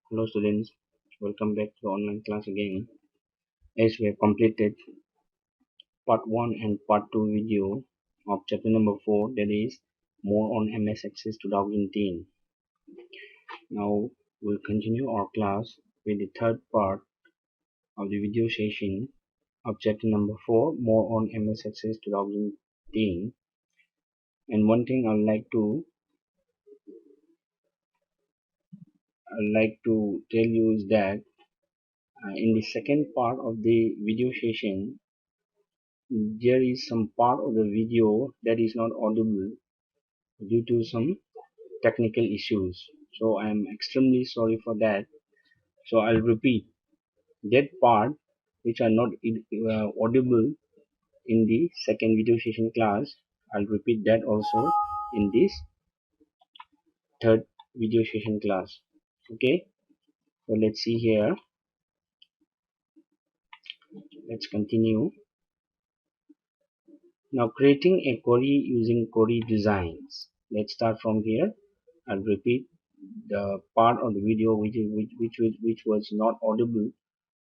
Hello students, welcome back to the online class again. As we have completed part 1 and part 2 video of chapter number 4, that is more on MS Access 2010. Now we'll continue our class with the third part of the video session of chapter number 4, more on MS Access 2010. And one thing I'd like to tell you is that in the second part of the video session there is some part of the video that is not audible due to some technical issues. So I am extremely sorry for that. So I'll repeat that part which are not audible in the second video session class. I'll repeat that also in this third video session class. Okay, so let's see here. Let's continue. Now creating a query using query designs. Let's start from here. I'll repeat the part of the video which was not audible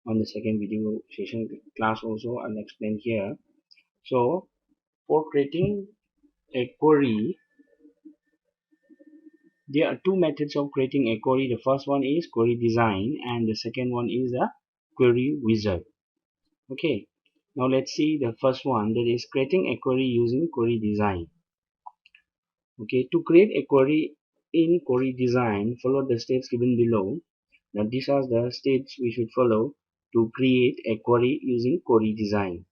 on the second video session class also. I'll explain here. So for creating a query, there are two methods of creating a query. The first one is query design and the second one is a query wizard. Okay, now let's see the first one, that is creating a query using query design. Okay, to create a query in query design, follow the steps given below. Now these are the steps we should follow to create a query using query design.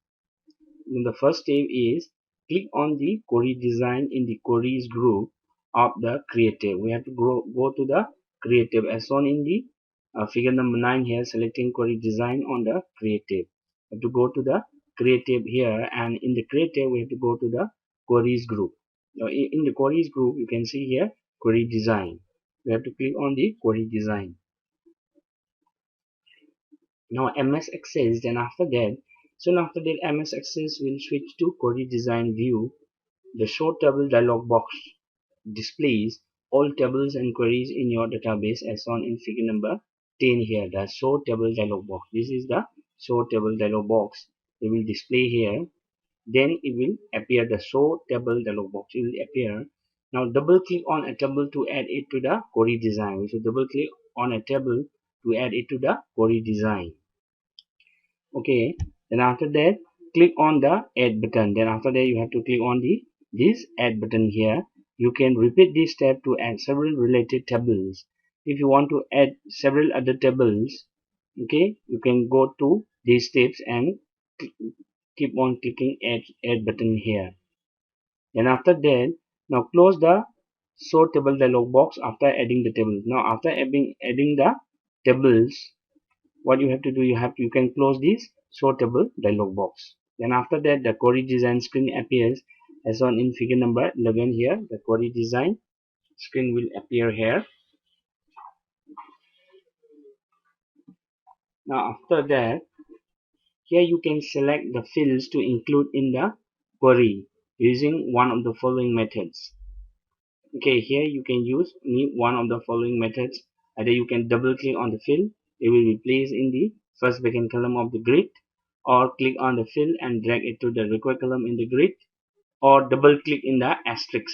Then the first step is click on the query design in the queries group of the creative. We have to go to the creative as shown in the figure number 9 here, selecting query design on the creative. We have to go to the creative here, and in the creative we have to go to the queries group. Now in the queries group you can see here query design. We have to click on the query design. Now MS Access, then after that, soon after that MS Access will switch to query design view. The show table dialog box displays all tables and queries in your database as shown in figure number 10 here. The show table dialog box, this is the show table dialog box. It will display here, then it will appear, the show table dialog box, it will appear. Now double click on a table to add it to the query design. So double click on a table to add it to the query design. Okay, then after that click on the add button. Then after that you have to click on this add button here. You can repeat this step to add several related tables. If you want to add several other tables, okay, you can go to these steps and keep on clicking add button here. Then after that, now close the show table dialog box after adding the tables. Now after adding the tables, what you have to do, you can close this show table dialog box. Then after that the query design screen appears as shown in figure number 11 here. The query design screen will appear here. Now after that, here you can select the fields to include in the query using one of the following methods. Okay, here you can use one of the following methods. Either you can double click on the field, it will be placed in the first vacant column of the grid, or click on the field and drag it to the required column in the grid, or double click in the asterisk.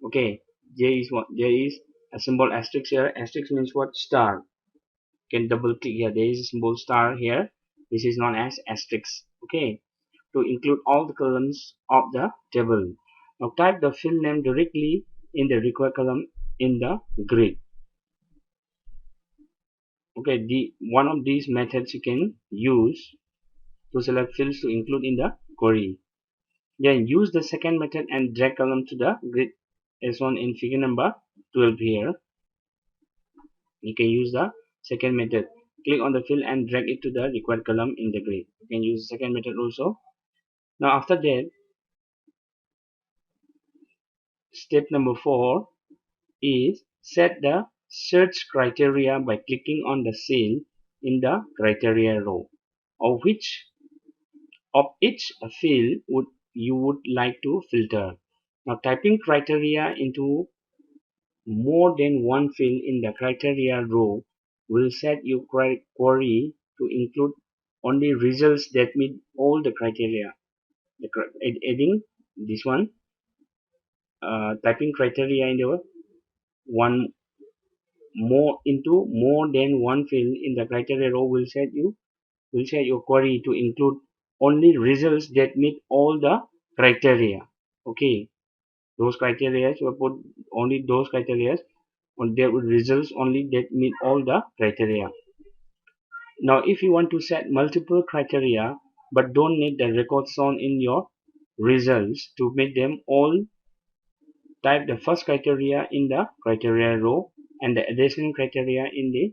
Okay, there is a symbol asterisk here. Asterisk means what? Star. You can double click here, there is a symbol star here. This is known as asterisk. Okay, to include all the columns of the table. Now type the field name directly in the required column in the grid. Okay, one of these methods you can use to select fields to include in the query. Then use the second method and drag column to the grid as shown in figure number 12 here. You can use the second method. Click on the field and drag it to the required column in the grid. You can use the second method also. Now after that, step number 4 is set the search criteria by clicking on the cell in the criteria row of each field you would like to filter. Now typing criteria into more than one field in the criteria row will set your query to include only results that meet all the criteria. Adding this one, typing criteria in the one more into more than one field in the criteria row will set your query to include only results that meet all the criteria. Okay, those criteria you put only those criteria on there will results only that meet all the criteria. Now if you want to set multiple criteria but don't need the record shown in your results to make them all, type the first criteria in the criteria row and the additional criteria in the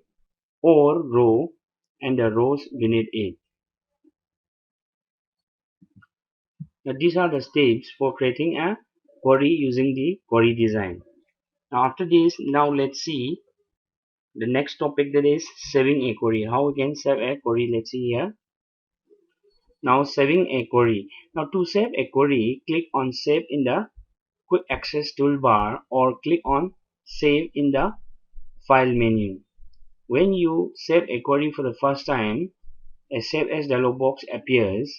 or row and the rows beneath it. Now these are the steps for creating a query using the query design. Now after this, now let's see the next topic, that is saving a query. How we can save a query? Let's see here. Now saving a query. Now to save a query, click on save in the quick access toolbar or click on save in the file menu. When you save a query for the first time, a save as dialog box appears.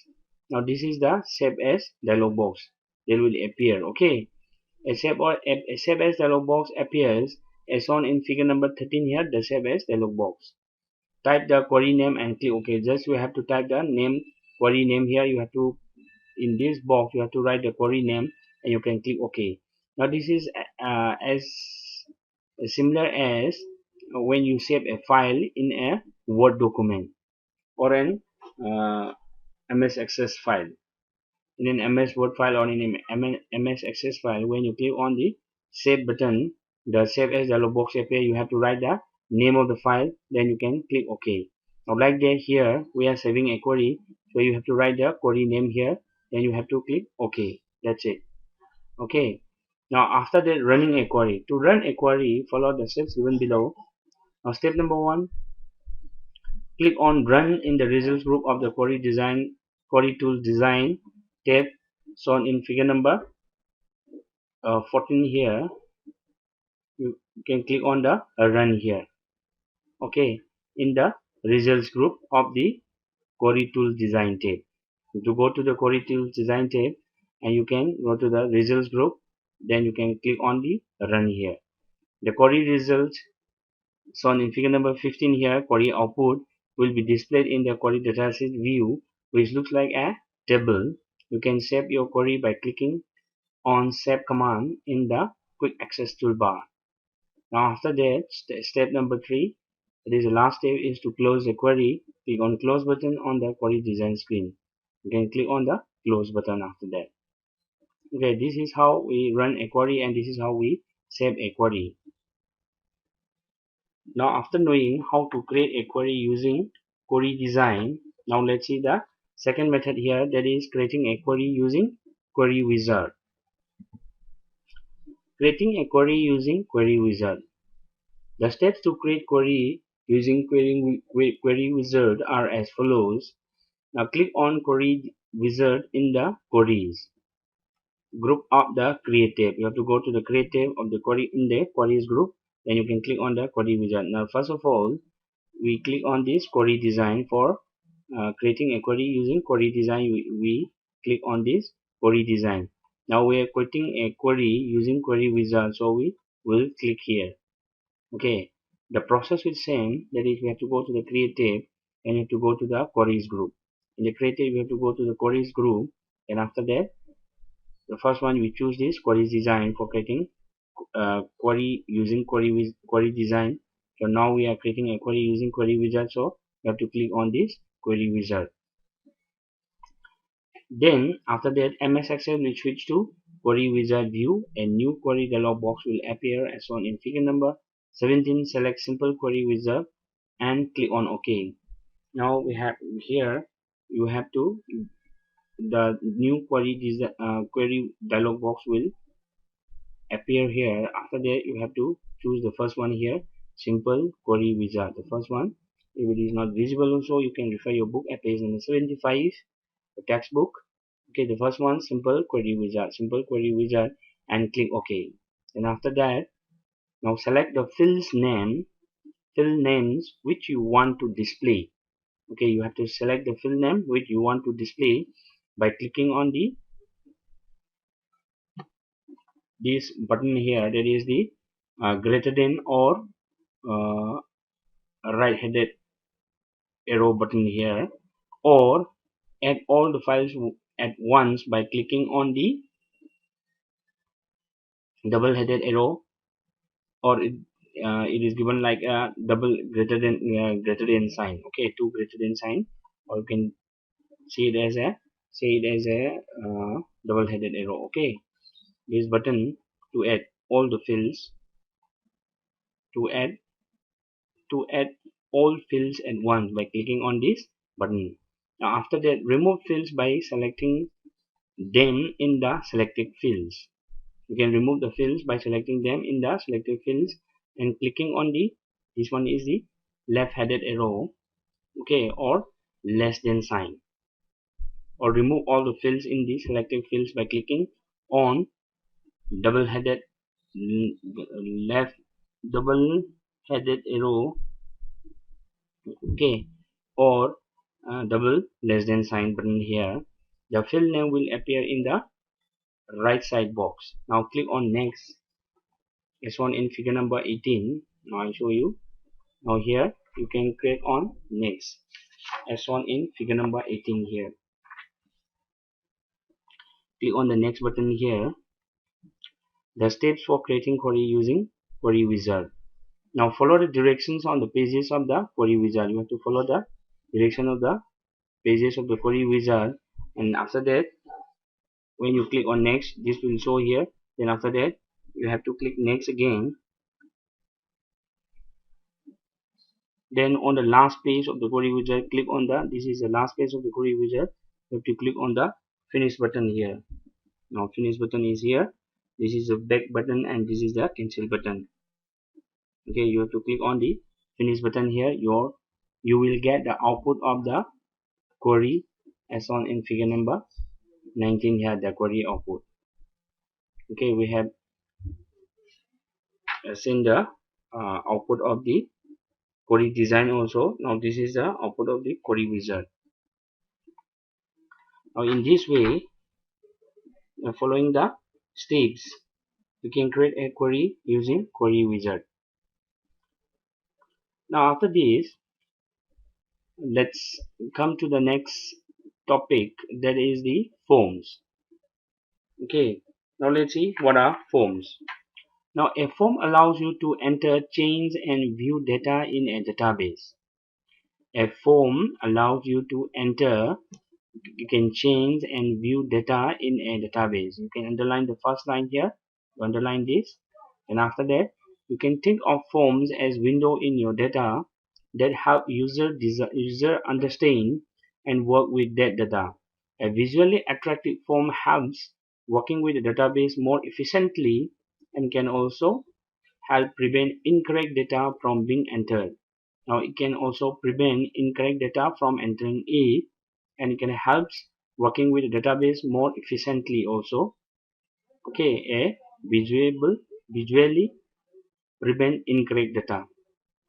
Now this is the save as dialog box. They will appear. Okay. A save as dialog box appears as shown in figure number 13 here, the save as dialog box. Type the query name and click OK. Just you have to type the name, query name here. You have to, in this box, you have to write the query name and you can click OK. Now this is as similar as when you save a file in a Word document or an MS Access file. In an MS Word file or in an MS Access file, when you click on the save button, the save as dialog box appears. You have to write the name of the file, then you can click OK. Now like that, here we are saving a query, so you have to write the query name here, then you have to click OK. That's it. Okay. Now after that, running a query. To run a query, follow the steps given below. Now step number 1, click on run in the results group of the query tool design tab shown in figure number 14 here. You can click on the run here. Okay, in the results group of the query tool design tab. To go to the query tool design tab and you can go to the results group, then you can click on the run here. The query results shown in figure number 15 here, query output, will be displayed in the query dataset view, which looks like a table. You can save your query by clicking on save command in the quick access toolbar. Now after that, step number 3, that is the last step, is to close the query. Click on close button on the query design screen. You can click on the close button after that. Okay, this is how we run a query and this is how we save a query. Now after knowing how to create a query using query design, now let's see the second method here, that is creating a query using query wizard. Creating a query using query wizard. The steps to create query using query wizard are as follows. Now click on query wizard in the queries group of the create tab. You have to go to the create tab of the query in the queries group, then you can click on the query wizard. Now first of all, we click on this query design. For creating a query using query design, we click on this query design. Now we are creating a query using query wizard, so we will click here. Okay, the process is same, that is we have to go to the create tab and you have to go to the queries group. In the create tab we have to go to the queries group, and after that, the first one we choose this query design for creating query using query design. So now we are creating a query using query wizard, so you have to click on this query wizard. Then after that, MS Excel will switch to query wizard view. A new query dialog box will appear as shown in figure number 17. Select simple query wizard and click on OK. Now we have here, you have to, the new query dialog box will appear here. After that, you have to choose the first one here, simple query wizard. The first one, if it is not visible also, you can refer your book at page number 75, the textbook. Okay, the first one, simple query wizard, and click OK. And after that, now select the field's name field names which you want to display. Okay, you have to select the field name which you want to display by clicking on the this button here, that is the greater than or uh, right headed arrow button here, or add all the files at once by clicking on the double headed arrow, or it is given like a double greater than sign. Okay, two greater than sign, or you can see it as a double headed arrow. Okay, this button to add all the fields, to add to add all fields at once by clicking on this button. Now after that, remove fields by selecting them in the selected fields. You can remove the fields by selecting them in the selected fields and clicking on the, this one is the left headed arrow, okay, or less than sign. Or remove all the fields in the selected fields by clicking on double headed left double headed arrow, okay, or double less than sign button here. The field name will appear in the right side box. Now click on next, as shown in figure number 18. Now I'll show you. Now here you can click on next, as shown in figure number 18 here. Click on the next button here. The steps for creating query using query wizard. Now follow the directions on the pages of the query wizard. You have to follow the direction of the pages of the query wizard, and after that, when you click on next, this will show here. Then after that, you have to click next again. Then on the last page of the query wizard, click on the, this is the last page of the query wizard, you have to click on the finish button here. Now finish button is here. This is the back button and this is the cancel button. Okay, you have to click on the finish button here. You will get the output of the query as on in figure number 19 here, the query output. Okay, we have seen the output of the query design also. Now this is the output of the query wizard. Now in this way, following the steps, you can create a query using query wizard. Now after this, let's come to the next topic, that is the forms. Okay, now let's see what are forms. Now a form allows you to enter, change and view data in a database. A form allows you to enter, you can change and view data in a database. You can underline the first line here, you underline this, and after that you can think of forms as window in your data that help user understand and work with that data. A visually attractive form helps working with the database more efficiently and can also help prevent incorrect data from being entered. Now it can also prevent incorrect data from entering it, and it can help working with the database more efficiently also. Okay, a visually prevent incorrect data.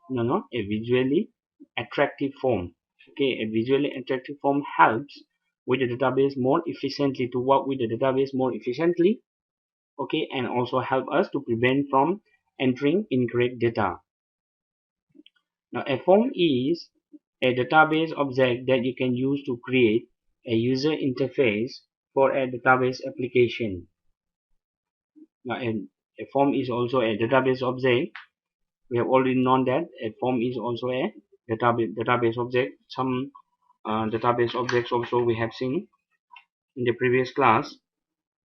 No, a visually attractive form. Okay, a visually attractive form helps with the database more efficiently, to work with the database more efficiently. Okay, and also help us to prevent from entering incorrect data. Now a form is a database object that you can use to create a user interface for a database application. Now a form is also a database object. We have already known that a form is also a database object. Some database objects also we have seen in the previous class.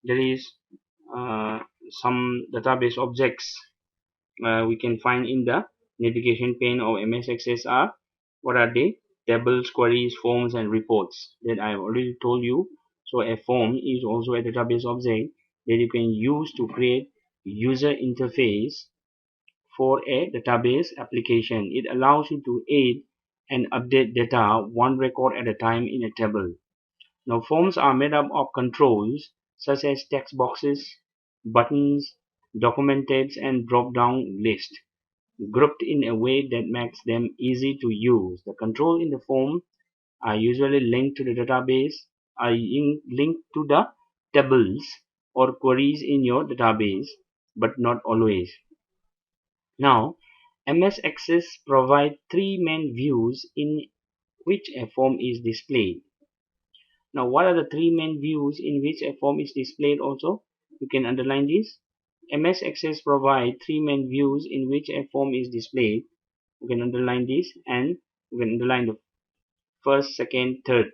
There is some database objects we can find in the navigation pane of MS Access are, what are they? Tables, queries, forms and reports that I have already told you. So a form is also a database object that you can use to create user interface for a database application. It allows you to add and update data one record at a time in a table. Now forms are made up of controls such as text boxes, buttons, document tabs and drop down list. grouped in a way that makes them easy to use. The control in the form are usually linked to the database, linked to the tables or queries in your database, but not always. Now, MS Access provides three main views in which a form is displayed. Now, what are the three main views in which a form is displayed also? You can underline this. MS Access provides three main views in which a form is displayed. You can underline this, and you can underline the first, second, third.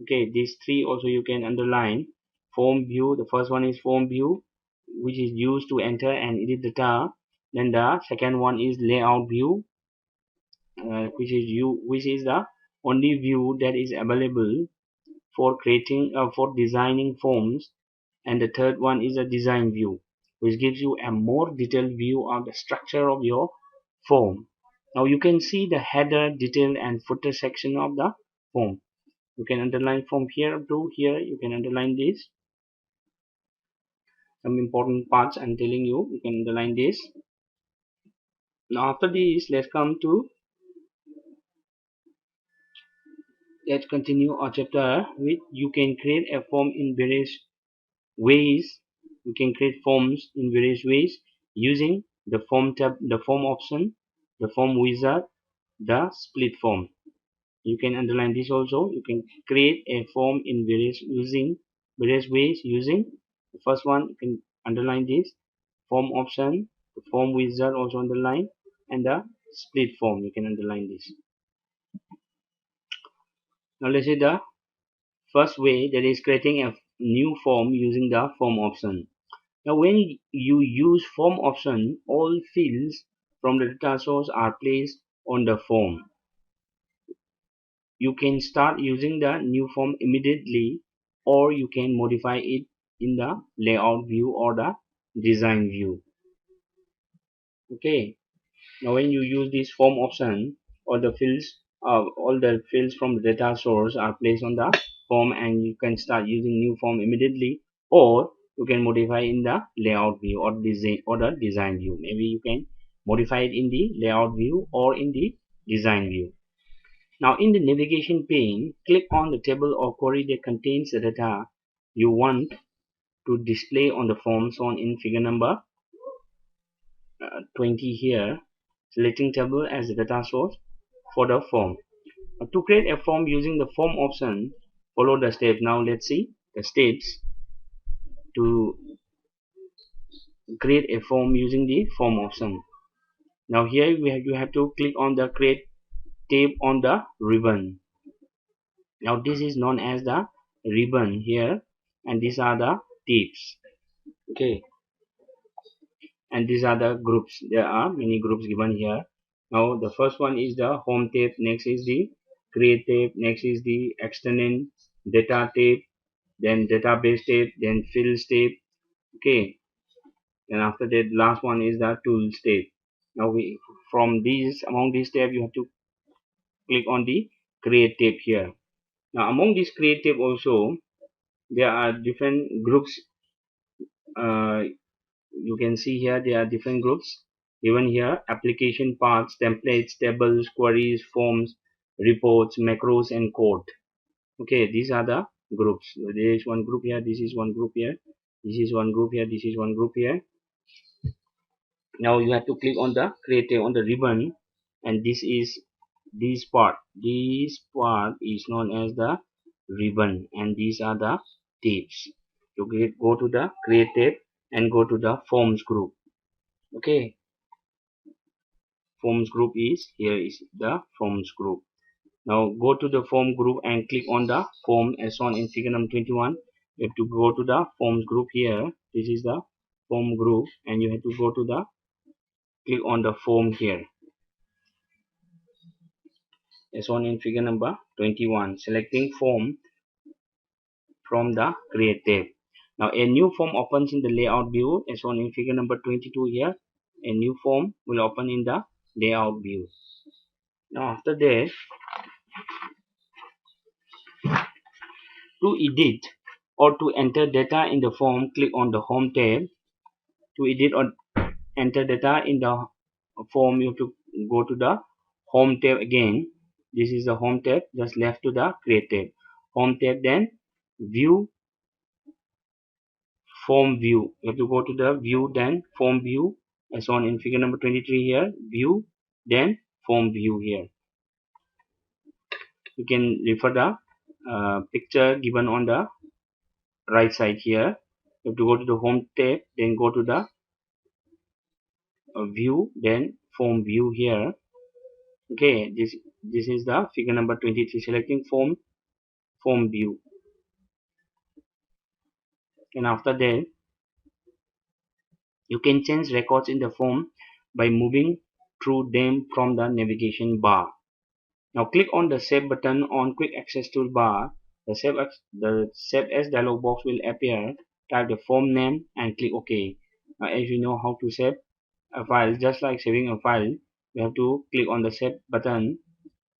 Okay, these three also you can underline. Form view, the first one is form view, which is used to enter and edit data. Then the second one is layout view, which is the only view that is available for creating for designing forms. And the third one is a design view, which gives you a more detailed view of the structure of your form. Now you can see the header, detail and footer section of the form. You can underline from here to here. You can underline this. Some important parts I'm telling you. You can underline this. Now after this, let's continue our chapter with you can create a form in various ways. You can create forms in various ways using the form tab, the form option, the form wizard, the split form. You can underline this also. You can create a form in various ways using the first one. You can underline this form option, the form wizard also underline, and the split form. You can underline this. Now let's see the first way, that is creating a new form using the form option. Now when you use form option, all fields from the data source are placed on the form. You can start using the new form immediately, or you can modify it in the layout view or the design view. Okay, now when you use this form option, all the fields from the data source are placed on the form, and you can start using new form immediately, or you can modify in the layout view or the design view. Maybe you can modify it in the layout view or in the design view. Now in the navigation pane, click on the table or query that contains the data you want to display on the form shown in figure number 20 here, selecting table as the data source for the form. To create a form using the form option, follow the steps. Now let's see the steps to create a form using the form option. Now here you have to click on the create tab on the ribbon. Now this is known as the ribbon here, and these are the tabs. Okay, and these are the groups. There are many groups given here. Now the first one is the home tab, next is the create tab, next is the external data tab, then database tab, then fields tab. Okay, and after that last one is the tools tab. Now among these tab you have to click on the create tab here. Now among these create tab also there are different groups. You can see here there are different groups given here: application paths, templates, tables, queries, forms, reports, macros and code. Okay, these are the groups. There is one group here, this is one group here, this is one group here, this is one group here. Now you have to click on the creative on the ribbon, and this part is known as the ribbon, and these are the tabs. You go to the creative and go to the forms group. Okay, forms group is here, is the forms group. Now go to the form group and click on the form as shown in figure number 21. You have to go to the forms group here. This is the form group, and you have to go to the click on the form here as shown in figure number 21, selecting form from the create tab. Now a new form opens in the layout view as shown in figure number 22 here. A new form will open in the layout view. Now after that, to edit or to enter data in the form, click on the home tab. To edit or enter data in the form, you have to go to the home tab again. This is the home tab, just left to the create tab. Home tab, then view, form view. You have to go to the view, then form view, as on in figure number 23 here. View, then form view here. You can refer the picture given on the right side here. You have to go to the home tab, then go to the view, then form view here. Okay, this is the figure number 23. Selecting form view, and after that you can change records in the form by moving through them from the navigation bar. Now click on the Save button on Quick Access Toolbar. The Save As dialog box will appear. Type the form name and click OK. Now, as you know how to save a file, just like saving a file, you have to click on the Save button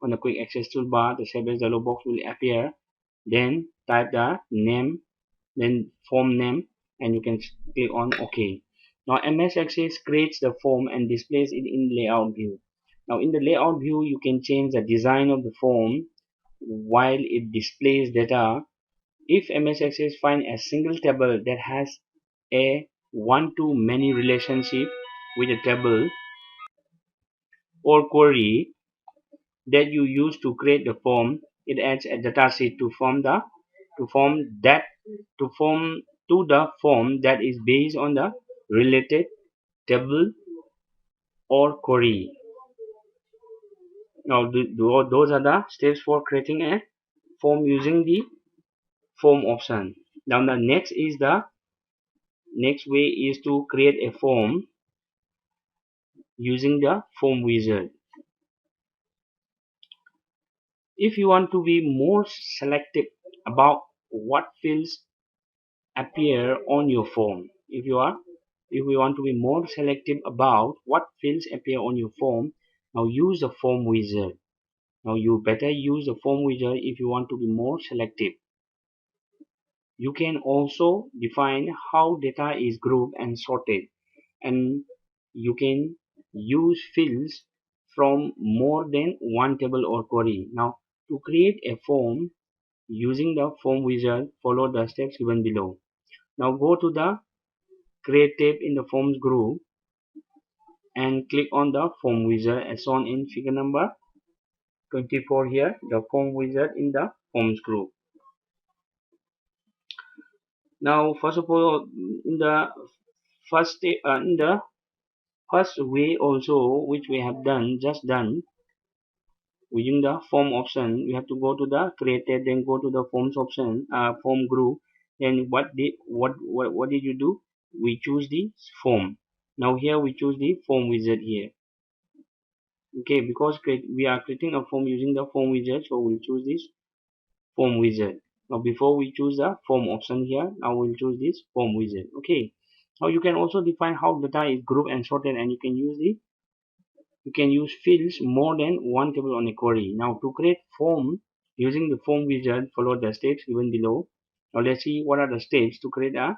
on the Quick Access Toolbar. The Save As dialog box will appear. Then type the name, then form name, and you can click on OK. Now MS Access creates the form and displays it in layout view. Now in the layout view, you can change the design of the form while it displays data. If MS Access finds a single table that has a one-to-many relationship with a table or query that you use to create the form, it adds a data sheet to form to the form that is based on the related table or query. Now those are the steps for creating a form using the form option. Now the next way is to create a form using the form wizard. If you want to be more selective about what fields appear on your form, if you want to be more selective about what fields appear on your form, now use the form wizard. Now you better use the form wizard if you want to be more selective. You can also define how data is grouped and sorted, and you can use fields from more than one table or query. Now to create a form using the form wizard, follow the steps given below. Now go to the create tab in the forms group and click on the form wizard as shown in figure number 24 here, the form wizard in the forms group. Now first of all, in the first way also, which we have just done using the form option, we have to go to the created, then go to the forms option, form group. Then what did you do? We choose the form. Now here we choose the form wizard here. Okay, because we are creating a form using the form wizard, so we'll choose this form wizard. Now before we choose the form option here, now we'll choose this form wizard. Okay, now you can also define how data is grouped and sorted, and you can use fields more than one table on a query. Now to create form using the form wizard, follow the steps given below. Now let's see what are the steps to create a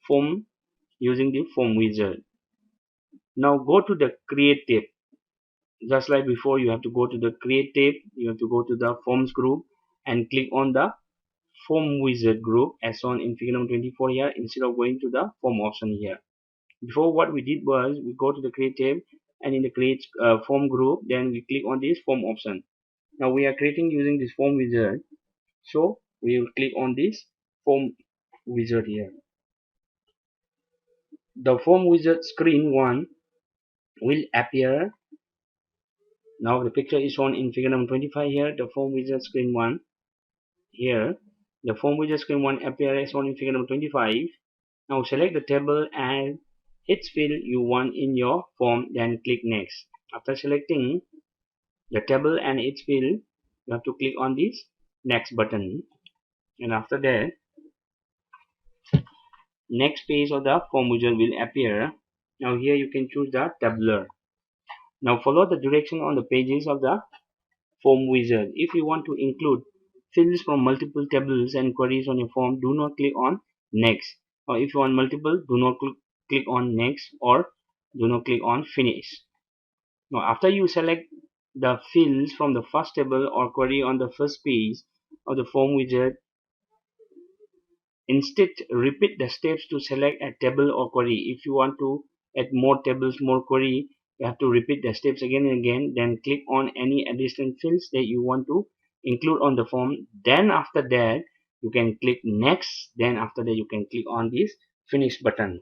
form using the form wizard. Now go to the create tab. Just like before, you have to go to the create tab, you have to go to the forms group and click on the form wizard group as shown in figure number 24 here, instead of going to the form option here. Before, what we did was we go to the create tab, and in the create form group, then we click on this form option. Now we are creating using this form wizard, so we will click on this form wizard here. The form wizard screen 1 will appear. Now the picture is shown in figure number 25 here, the form wizard screen 1 here. The form wizard screen 1 appears as shown in figure number 25. Now select the table and its field you want in your form, then click next. After selecting the table and its field, you have to click on this next button, and after that next page of the form wizard will appear. Now here you can choose the tabular. Now follow the direction on the pages of the form wizard. If you want to include fields from multiple tables and queries on your form, do not click on next. Or if you want multiple, do not click on next, or do not click on finish. Now after you select the fields from the first table or query on the first page of the form wizard, instead repeat the steps to select a table or query. If you want to add more tables, more query, you have to repeat the steps again and again. Then click on any additional fields that you want to include on the form. Then after that you can click next. Then after that you can click on this finish button.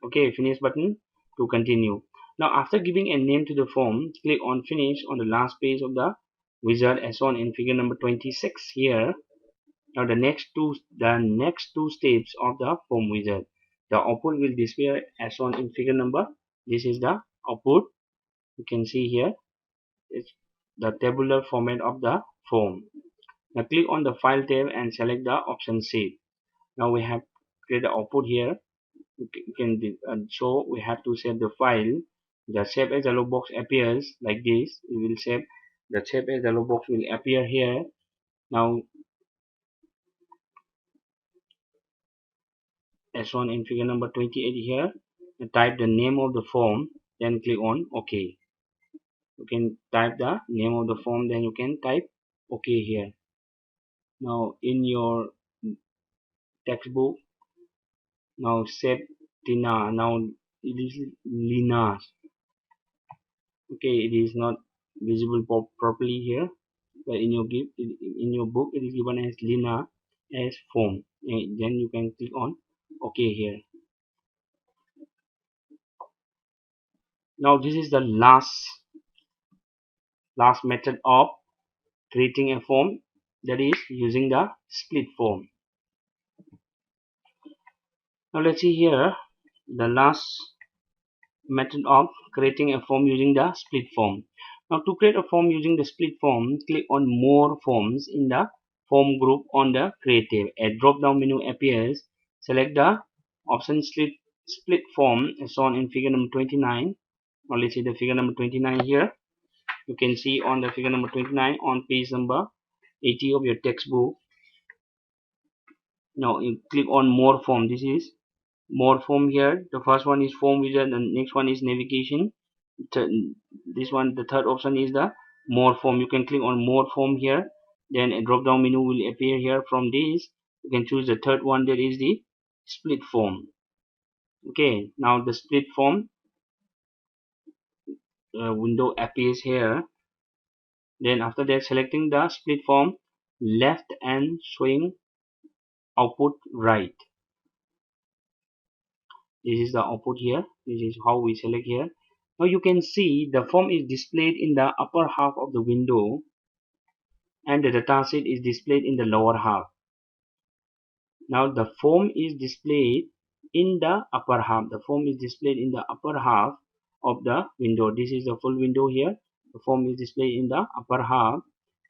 Okay, finish button to continue. Now after giving a name to the form, click on finish on the last page of the wizard as shown in figure number 26 here. Now the next two steps of the form wizard. The output will display as shown in figure number. This is the output. You can see here it's the tabular format of the form. Now click on the file tab and select the option save. Now we have created the output here. You can so we have to save the file. The save as dialog box appears like this. It will save. The save as dialog box will appear here. Now as shown in figure number 28 here, type the name of the form, then click on OK. You can type the name of the form, then you can type OK here. Now in your textbook, now save Tina. Now it is Lina. Okay, it is not visible properly here, but in your book it is given as Lina as form. And then you can click on OK here. Now this is the last method of creating a form, that is using the split form. Now let's see here the last method of creating a form using the split form. Now to create a form using the split form, click on more forms in the form group on the creative. A drop down menu appears. Select the option split form as shown in figure number 29. Now let's see the figure number 29 here. You can see on the figure number 29 on page number 80 of your textbook. Now you click on more form. This is more form here. The first one is form wizard, and next one is navigation. This one, the third option is the more form. You can click on more form here. Then a drop down menu will appear here. From this you can choose the third one, that is the split form. Okay, now the split form window appears here. Then after that, selecting the split form left and showing output right. This is the output here. This is how we select here. Now you can see the form is displayed in the upper half of the window and the dataset is displayed in the lower half. Now the form is displayed in the upper half. The form is displayed in the upper half of the window. This is the full window here. The form is displayed in the upper half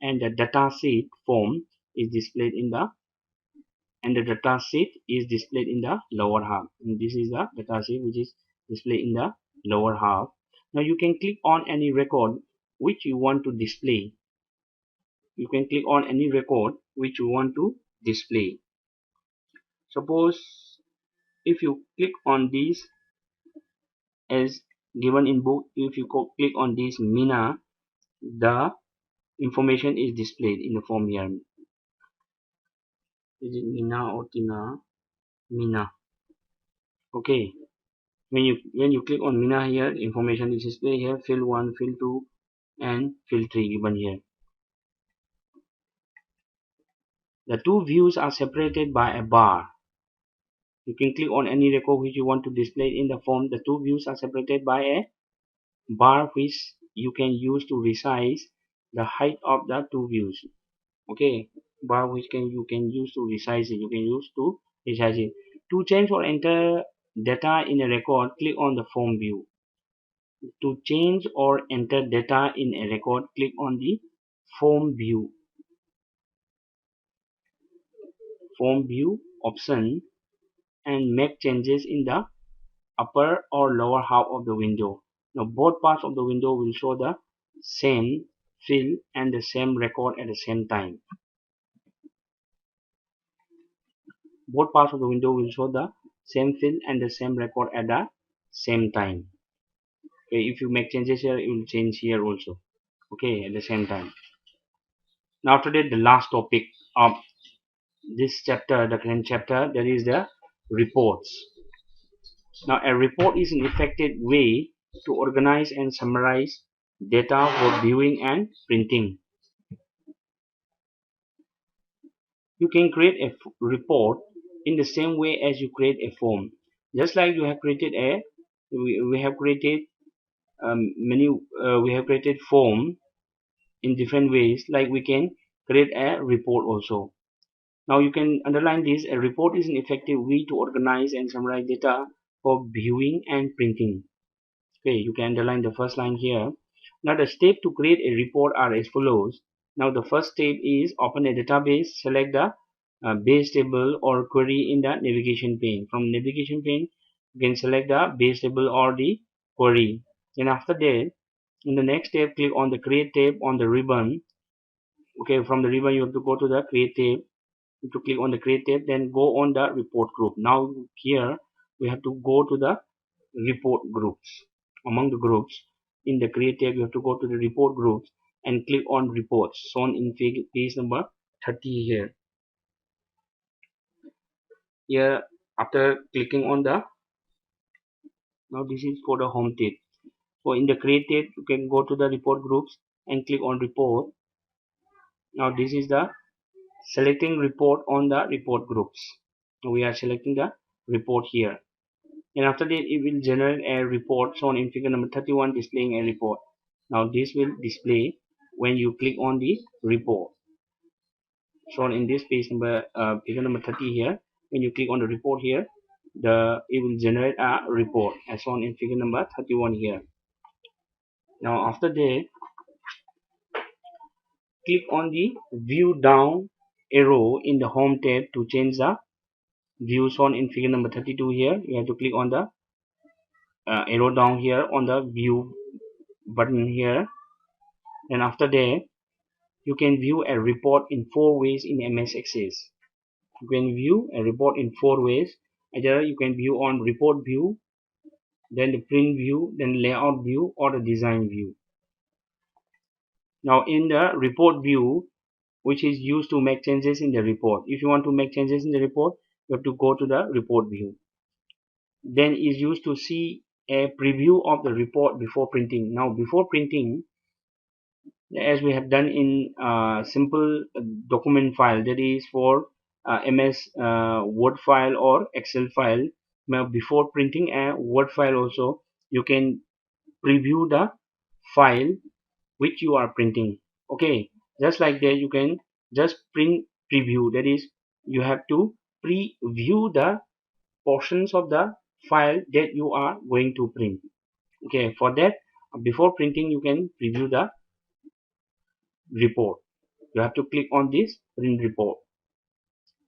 and the dataset form is displayed in the dataset is displayed in the lower half. And this is the dataset which is displayed in the lower half. Now you can click on any record which you want to display. You can click on any record which you want to display. Suppose if you click on this as given in book, if you click on this Mina, the information is displayed in the form here. Is it Mina or Tina? Mina. Okay. When you click on Mina here, information is displayed here. Field 1, field 2, and field 3 given here. The two views are separated by a bar. You can click on any record which you want to display in the form. The two views are separated by a bar which you can use to resize the height of the two views. Okay, bar which you can use to resize it. You can use to resize it. To change or enter data in a record, click on the form view. To change or enter data in a record, click on the form view option and make changes in the upper or lower half of the window. Now both parts of the window will show the same field and the same record at the same time. Both parts of the window will show the same field and the same record at the same time. Okay, if you make changes here, it will change here also. Okay, at the same time. Now today the last topic of this chapter, the current chapter, that is the reports. Now a report is an effective way to organize and summarize data for viewing and printing. You can create a report in the same way as you create a form. Just like you have created we have created many we have created form in different ways. Like we can create a report also. Now you can underline this. A report is an effective way to organize and summarize data for viewing and printing. Okay, you can underline the first line here. Now the steps to create a report are as follows. Now the first step is open a database, select the base table or query in the navigation pane. From navigation pane, you can select the base table or the query. And after that, in the next step, click on the create tab on the ribbon. Okay, from the ribbon you have to go to the create tab. You have to click on the create tab, then go on the report group. Now here we have to go to the report groups. Among the groups in the create tab, you have to go to the report groups and click on reports shown in page number 30 here. Here, after clicking on the, now this is for the home tab. So in the create tab, you can go to the report groups and click on report. Now this is the selecting report on the report groups. We are selecting the report here, and after that it will generate a report shown in figure number 31 displaying a report. Now this will display when you click on the report shown in this page number figure number 30 here. When you click on the report here, it will generate a report as shown in figure number 31 here. Now after that, click on the view down arrow in the home tab to change the view shown in figure number 32 here. You have to click on the arrow down here on the view button here, and after that you can view a report in 4 ways in MS Access. You can view a report in 4 ways. Either you can view on report view, then the print view, then layout view, or the design view. Now in the report view, which is used to make changes in the report, if you want to make changes in the report, you have to go to the report view. Then is used to see a preview of the report before printing. Now before printing, as we have done in simple document file, that is for MS Word file or Excel file. Now before printing a Word file also, you can preview the file which you are printing. Okay, just like that you can just print preview, that is you have to preview the portions of the file that you are going to print. Okay, for that before printing you can preview the report. You have to click on this print report,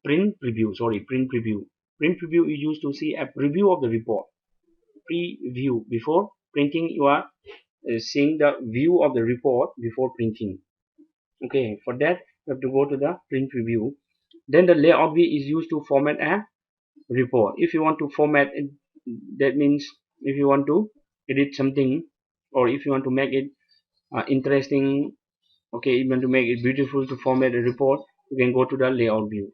print preview. Print preview is used to see a preview of the report. Preview, before printing you are seeing the view of the report before printing. Okay, for that you have to go to the print preview. Then the layout view is used to format a report. If you want to format it, that means if you want to edit something, or if you want to make it interesting, okay, you want to make it beautiful to format a report, you can go to the layout view.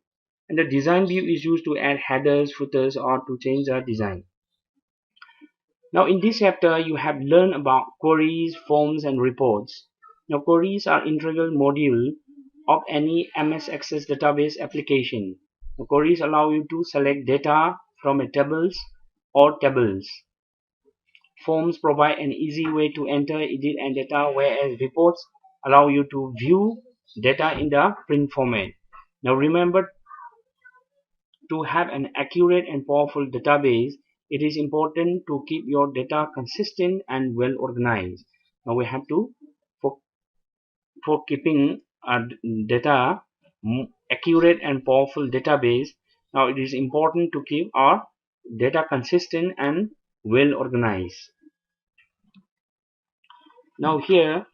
And the design view is used to add headers, footers, or to change the design. Now in this chapter you have learned about queries, forms, and reports. Now queries are integral module of any MS Access database application. Now, queries allow you to select data from a tables or tables. Forms provide an easy way to enter, edit, and data, whereas reports allow you to view data in the print format. Now remember, to have an accurate and powerful database, it is important to keep your data consistent and well organized. Now we have to, for, for keeping our data accurate and powerful database, now it is important to keep our data consistent and well organized. Now here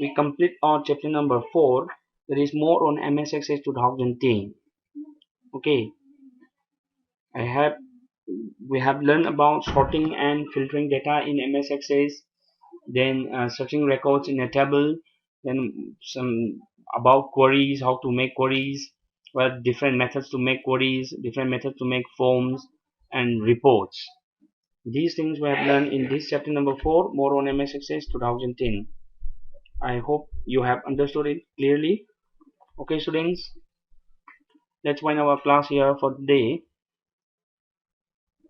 we complete our chapter number 4. There is more on MS Access 2010. Okay, I have we have learned about sorting and filtering data in MS Access. then searching records in a table, then some about queries, how to make queries, well, different methods to make queries, different methods to make forms and reports. These things we have learned in this chapter number 4, more on MS Access 2010. I hope you have understood it clearly. Okay, students, let's wind our class here for today.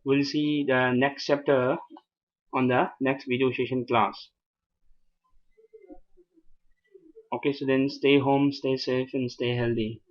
We'll see the next chapter on the next video session class. Okay, students, stay home, stay safe, and stay healthy.